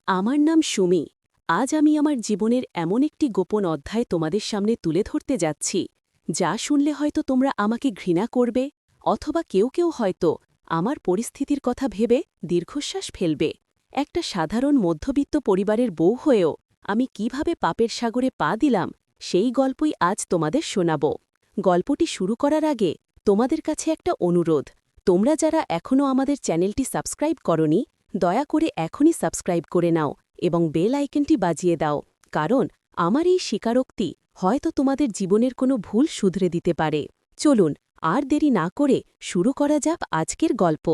আমার নাম সুমি। আজ আমি আমার জীবনের এমন একটি গোপন অধ্যায় তোমাদের সামনে তুলে ধরতে যাচ্ছি যা শুনলে হয়তো তোমরা আমাকে ঘৃণা করবে, অথবা কেউ কেউ হয়তো আমার পরিস্থিতির কথা ভেবে দীর্ঘশ্বাস ফেলবে। একটা সাধারণ মধ্যবিত্ত পরিবারের বউ হয়েও আমি কিভাবে পাপের সাগরে পা দিলাম, সেই গল্পই আজ তোমাদের শোনাব। গল্পটি শুরু করার আগে তোমাদের কাছে একটা অনুরোধ। তোমরা যারা এখনও আমাদের চ্যানেলটি সাবস্ক্রাইব করনি, দয়া করে এখনই সাবস্ক্রাইব করে নাও এবং বেল আইকনটি বাজিয়ে দাও, কারণ আমার এই স্বীকারোক্তি হয়তো তোমাদের জীবনের কোনো ভুল শুধরে দিতে পারে। চলুন আর দেরি না করে শুরু করা যাক আজকের গল্প।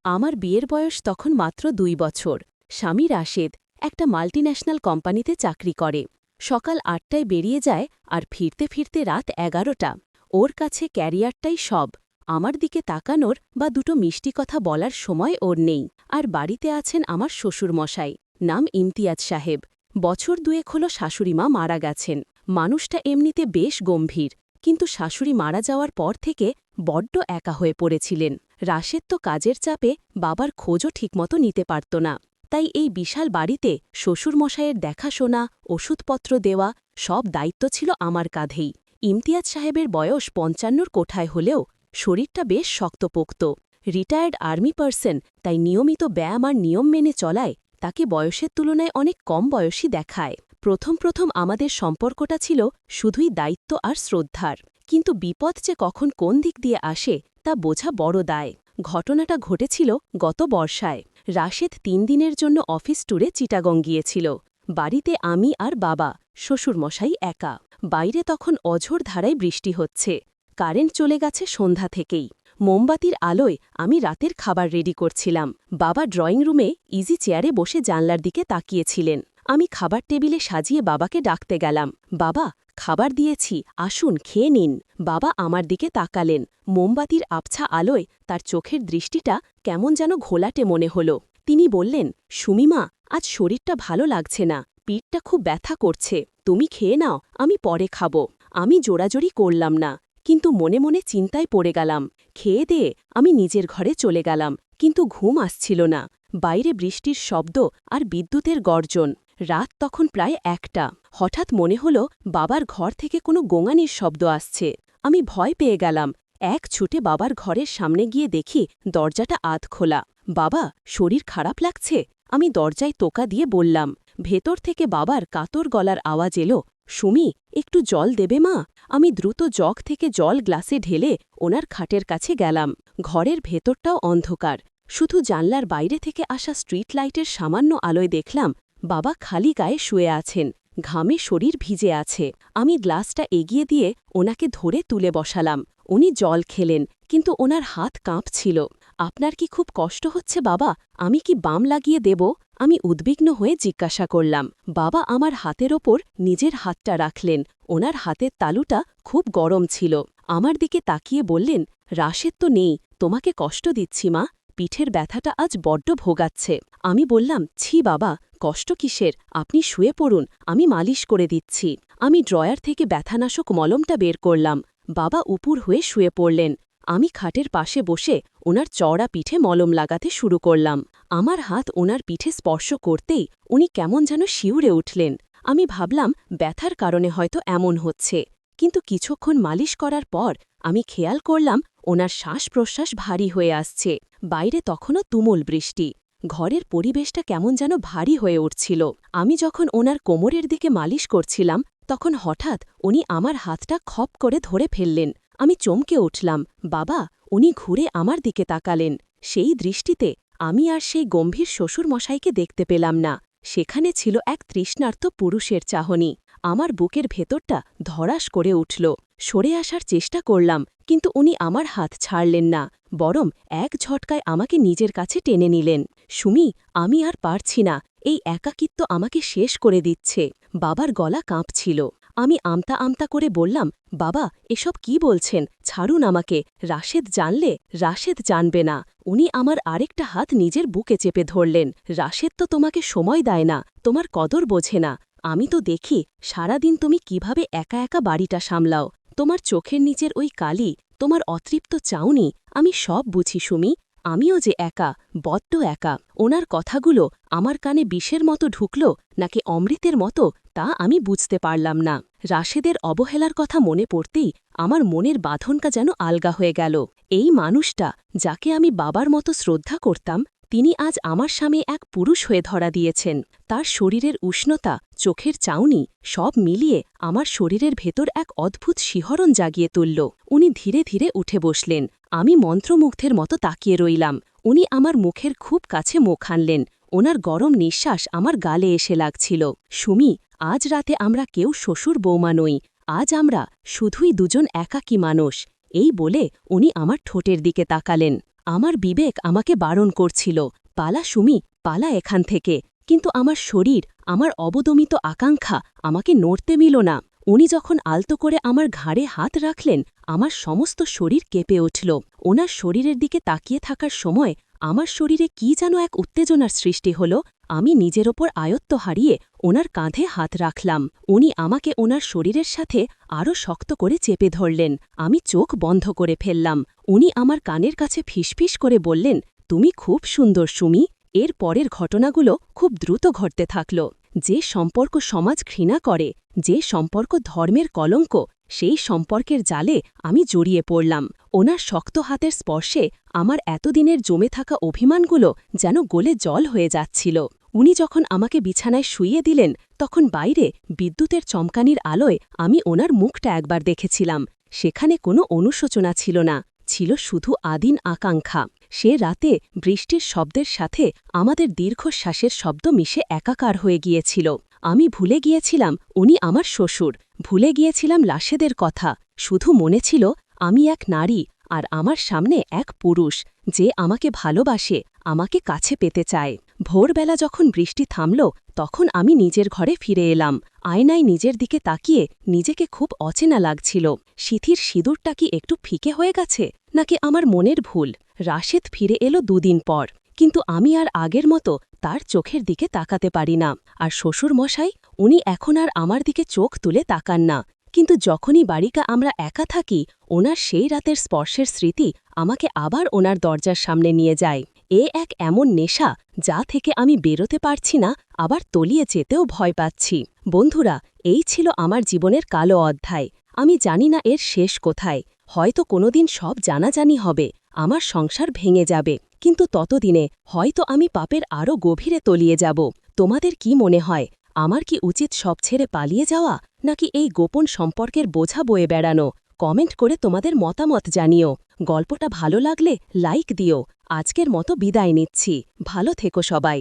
আমার বিয়ের বয়স তখন মাত্র 2 বছর। স্বামী রাশেদ একটা মাল্টিন্যাশনাল কোম্পানিতে চাকরি করে। সকাল 8টায় বেরিয়ে যায় আর ফিরতে ফিরতে রাত 11টা। ওর কাছে ক্যারিয়ারটাই সব। আমার দিকে তাকানোর বা দুটো মিষ্টি কথা বলার সময় ওর নেই। আর বাড়িতে আছেন আমার শ্বশুরমশাই, নাম ইমতিয়াজ সাহেব। বছর দুয়েক হল শাশুড়িমা মারা গেছেন। মানুষটা এমনিতে বেশ গম্ভীর, কিন্তু শাশুড়ি মারা যাওয়ার পর থেকে বড্ড একা হয়ে পড়েছিলেন। রাশেদ তো কাজের চাপে বাবার খোঁজও ঠিকমতো নিতে পারত না। তাই এই বিশাল বাড়িতে শ্বশুরমশাইয়ের দেখাশোনা, ওষুধপত্র দেওয়া সব দায়িত্ব ছিল আমার কাঁধেই। ইমতিয়াজ সাহেবের বয়স 55-র কোঠায় হলেও শরীরটা বেশ শক্তপোক্ত। রিটায়ার্ড আর্মি পার্সন, তাই নিয়মিত ব্যায়াম আর নিয়ম মেনে চলায় তাকে বয়সের তুলনায় অনেক কম বয়সী দেখায়। প্রথম প্রথম আমাদের সম্পর্কটা ছিল শুধুই দায়িত্ব আর শ্রদ্ধার, কিন্তু বিপদ যে কখন কোন দিক দিয়ে আসে তা বোঝা বড় দায়। ঘটনাটা ঘটেছিল গত বর্ষায়। রাশেদ 3 দিনের জন্য অফিস ট্যুরে চিটাগং গিয়েছিল। বাড়িতে আমি আর বাবা, শ্বশুরমশাই একা। বাইরে তখন অঝোর ধারায় বৃষ্টি হচ্ছে। কারেন্ট চলে গেছে সন্ধ্যা থেকেই। মোমবাতির আলোয় আমি রাতের খাবার রেডি করছিলাম। বাবা ড্রয়িং রুমে ইজি চেয়ারে বসে জানলার দিকে তাকিয়েছিলেন। আমি খাবার টেবিলে সাজিয়ে বাবাকে ডাকতে গেলাম। বাবা, খাবার দিয়েছি, আসুন খেয়ে নিন। বাবা আমার দিকে তাকালেন। মোমবাতির আবছা আলোয় তার চোখের দৃষ্টিটা কেমন যেন ঘোলাটে মনে হল। তিনি বললেন, সুমিমা, আজ শরীরটা ভালো লাগছে না, পিঠটা খুব ব্যথা করছে, তুমি খেয়ে নাও, আমি পরে খাব। আমি জোরাজোরি করলাম না, কিন্তু মনে মনে চিন্তায় পড়ে গেলাম। খেয়ে দিয়ে আমি নিজের ঘরে চলে গেলাম, কিন্তু ঘুম আসছিল না। বাইরে বৃষ্টির শব্দ আর বিদ্যুতের গর্জন। রাত তখন প্রায় 1টা। হঠাৎ মনে হল বাবার ঘর থেকে কোনো গোঙানির শব্দ আসছে। আমি ভয় পেয়ে গেলাম। এক ছুটে বাবার ঘরের সামনে গিয়ে দেখি দরজাটা আধ খোলা। বাবা, শরীর খারাপ লাগছে? আমি দরজায় টোকা দিয়ে বললাম। ভেতর থেকে বাবার কাতর গলার আওয়াজ এলো, সুমি, একটু জল দেবে মা? আমি দ্রুত জগ থেকে জল গ্লাসে ঢেলে ওনার খাটের কাছে গেলাম। ঘরের ভেতরটাও অন্ধকার, শুধু জানলার বাইরে থেকে আসা স্ট্রিট লাইটের সামান্য আলোয় দেখলাম বাবা খালি গায়ে শুয়ে আছেন, ঘামে শরীর ভিজে আছে। আমি গ্লাসটা এগিয়ে দিয়ে ওনাকে ধরে তুলে বসালাম। উনি জল খেলেন, কিন্তু ওনার হাত কাঁপছিল। আপনার কি খুব কষ্ট হচ্ছে বাবা? আমি কি বাম লাগিয়ে দেব? আমি উদ্বিগ্ন হয়ে জিজ্ঞাসা করলাম। বাবা আমার হাতের ওপর নিজের হাতটা রাখলেন। ওনার হাতের তালুটা খুব গরম ছিল। আমার দিকে তাকিয়ে বললেন, রাশেদ তো নেই, তোমাকে কষ্ট দিচ্ছি মা, পিঠের ব্যথাটা আজ বড্ড ভোগাচ্ছে। আমি বললাম, ছি বাবা, কষ্ট কিসের, আপনি শুয়ে পড়ুন, আমি মালিশ করে দিচ্ছি। আমি ড্রয়ার থেকে ব্যথানাশক মলমটা বের করলাম। বাবা উপুর হয়ে শুয়ে পড়লেন। আমি খাটের পাশে বসে ওনার চওড়া পিঠে মলম লাগাতে শুরু করলাম। আমার হাত ওনার পিঠে স্পর্শ করতেই উনি কেমন যেন শিউরে উঠলেন। আমি ভাবলাম ব্যথার কারণে হয়তো এমন হচ্ছে, কিন্তু কিছুক্ষণ মালিশ করার পর আমি খেয়াল করলাম ওনার শ্বাস-প্রশ্বাস ভারী হয়ে আসছে। বাইরে তখনও তুমুল বৃষ্টি। ঘরের পরিবেশটা কেমন যেন ভারী হয়ে উঠছিল। আমি যখন ওনার কোমরের দিকে মালিশ করছিলাম, তখন হঠাৎ উনি আমার হাতটা খপ করে ধরে ফেললেন। আমি চমকে উঠলাম। বাবা, উনি ঘুরে আমার দিকে তাকালেন। সেই দৃষ্টিতে আমি আর সেই গম্ভীর শ্বশুরমশাইকে দেখতে পেলাম না। সেখানে ছিল এক তৃষ্ণার্ত পুরুষের চাহনি। আমার বুকের ভেতরটা ধড়াস করে উঠল। সরে আসার চেষ্টা করলাম, কিন্তু উনি আমার হাত ছাড়লেন না, বরং এক ঝটকায় আমাকে নিজের কাছে টেনে নিলেন। সুমি, আমি আর পারছি না, এই একাকিত্ব আমাকে শেষ করে দিচ্ছে। বাবার গলা কাঁপছিল। আমি আমতা আমতা করে বললাম, বাবা, এসব কি বলছেন? ছাড়ুন আমাকে। রাশেদ জানলে? রাশেদ জানবে না। উনি আমার আরেকটা হাত নিজের বুকে চেপে ধরলেন। রাশেদ তো তোমাকে সময় দেয় না, তোমার কদর বোঝে না। আমি তো দেখি সারাদিন তুমি কিভাবে একা একা বাড়িটা সামলাও। তোমার চোখের নিচের ওই কালি, তোমার অতৃপ্ত চাউনি, আমি সব বুঝি সুমি। আমিও যে একা, বড্ড একা। ওনার কথাগুলো আমার কানে বিষের মতো ঢুকল নাকি অমৃতের মতো তা আমি বুঝতে পারলাম না। রাশেদের অবহেলার কথা মনে পড়তেই আমার মনের বাঁধনটা যেন আলগা হয়ে গেল। এই মানুষটা, যাকে আমি বাবার মতো শ্রদ্ধা করতাম, তিনি আজ আমার সামনে এক পুরুষ হয়ে ধরা দিয়েছেন। তার শরীরের উষ্ণতা, চোখের চাউনি সব মিলিয়ে আমার শরীরের ভেতর এক অদ্ভুত শিহরণ জাগিয়ে তুলল। উনি ধীরে ধীরে উঠে বসলেন। আমি মন্ত্রমুগ্ধের মতো তাকিয়ে রইলাম। উনি আমার মুখের খুব কাছে মুখ আনলেন। ওনার গরম নিঃশ্বাস আমার গালে এসে লাগছিল। সুমি, আজ রাতে আমরা কেউ শ্বশুর বৌমা নই। আজ আমরা শুধুই দুজন একাকী মানুষ। এই বলে উনি আমার ঠোঁটের দিকে তাকালেন। আমার বিবেক আমাকে বারণ করছিল, পালা সুমি, পালা এখান থেকে। কিন্তু আমার শরীর, আমার অবদমিত আকাঙ্ক্ষা আমাকে নড়তে দিল না। উনি যখন আলতো করে আমার ঘাড়ে হাত রাখলেন, আমার সমস্ত শরীর কেঁপে উঠল। ওনার শরীরের দিকে তাকিয়ে থাকার সময় আমার শরীরে কি যেন এক উত্তেজনার সৃষ্টি হল। আমি নিজের ওপর আয়ত্ত হারিয়ে ওনার কাঁধে হাত রাখলাম। উনি আমাকে ওনার শরীরের সাথে আরও শক্ত করে চেপে ধরলেন। আমি চোখ বন্ধ করে ফেললাম। উনি আমার কানের কাছে ফিসফিস করে বললেন, তুমি খুব সুন্দর সুমি। এর পরের ঘটনাগুলো খুব দ্রুত ঘটতে থাকল। যে সম্পর্ক সমাজ ঘৃণা করে, যে সম্পর্ক ধর্মের কলঙ্ক, সেই সম্পর্কের জালে আমি জড়িয়ে পড়লাম। ওনার শক্ত হাতের স্পর্শে আমার এতদিনের জমে থাকা অভিমানগুলো যেন গলে জল হয়ে যাচ্ছিল। উনি যখন আমাকে বিছানায় শুইয়ে দিলেন, তখন বাইরে বিদ্যুতের চমকানির আলোয় আমি ওনার মুখটা একবার দেখেছিলাম। সেখানে কোনো অনুশোচনা ছিল না, ছিল শুধু আদিন আকাঙ্ক্ষা। সে রাতে বৃষ্টির শব্দের সাথে আমাদের দীর্ঘশ্বাসের শব্দ মিশে একাকার হয়ে গিয়েছিল। আমি ভুলে গিয়েছিলাম উনি আমার শ্বশুর, ভুলে গিয়েছিলাম লাশেদের কথা। শুধু মনে ছিল আমি এক নারী, আর আমার সামনে এক পুরুষ, যে আমাকে ভালোবাসে, আমাকে কাছে পেতে চায়। ভোরবেলা যখন বৃষ্টি থামল, তখন আমি নিজের ঘরে ফিরে এলাম। আয়নায় নিজের দিকে তাকিয়ে নিজেকে খুব অচেনা লাগছিল। সিথির সিঁদুরটা কি একটু ফিকে হয়ে গেছে, নাকি আমার মনের ভুল? রাশেদ ফিরে এলো দুদিন পর, কিন্তু আমি আর আগের মতো তার চোখের দিকে তাকাতে পারি না। আর শ্বশুর মশাই, উনি এখন আর আমার দিকে চোখ তুলে তাকান না। কিন্তু যখনই বাড়িকা আমরা একা থাকি, ওনার সেই রাতের স্পর্শের স্মৃতি আমাকে আবার ওনার দরজার সামনে নিয়ে যায়। এ এক এমন নেশা, যা থেকে আমি বেরোতে পারছি না, আবার তলিয়ে যেতেও ভয় পাচ্ছি। বন্ধুরা, এই ছিল আমার জীবনের কালো অধ্যায়। আমি জানি না এর শেষ কোথায়। হয়তো কোনোদিন সব জানাজানি হবে, আমার সংসার ভেঙে যাবে, কিন্তু ততদিনে হয়তো আমি পাপের আরও গভীরে তলিয়ে যাব। তোমাদের কি মনে হয়, আমার কি উচিত সব ছেড়ে পালিয়ে যাওয়া, নাকি এই গোপন সম্পর্কের বোঝা বয়ে বেড়ানো? কমেন্ট করে তোমাদের মতামত জানিও। গল্পটা ভালো লাগলে লাইক দিও। আজকের মতো বিদায় নিচ্ছি। ভালো থেকো সবাই।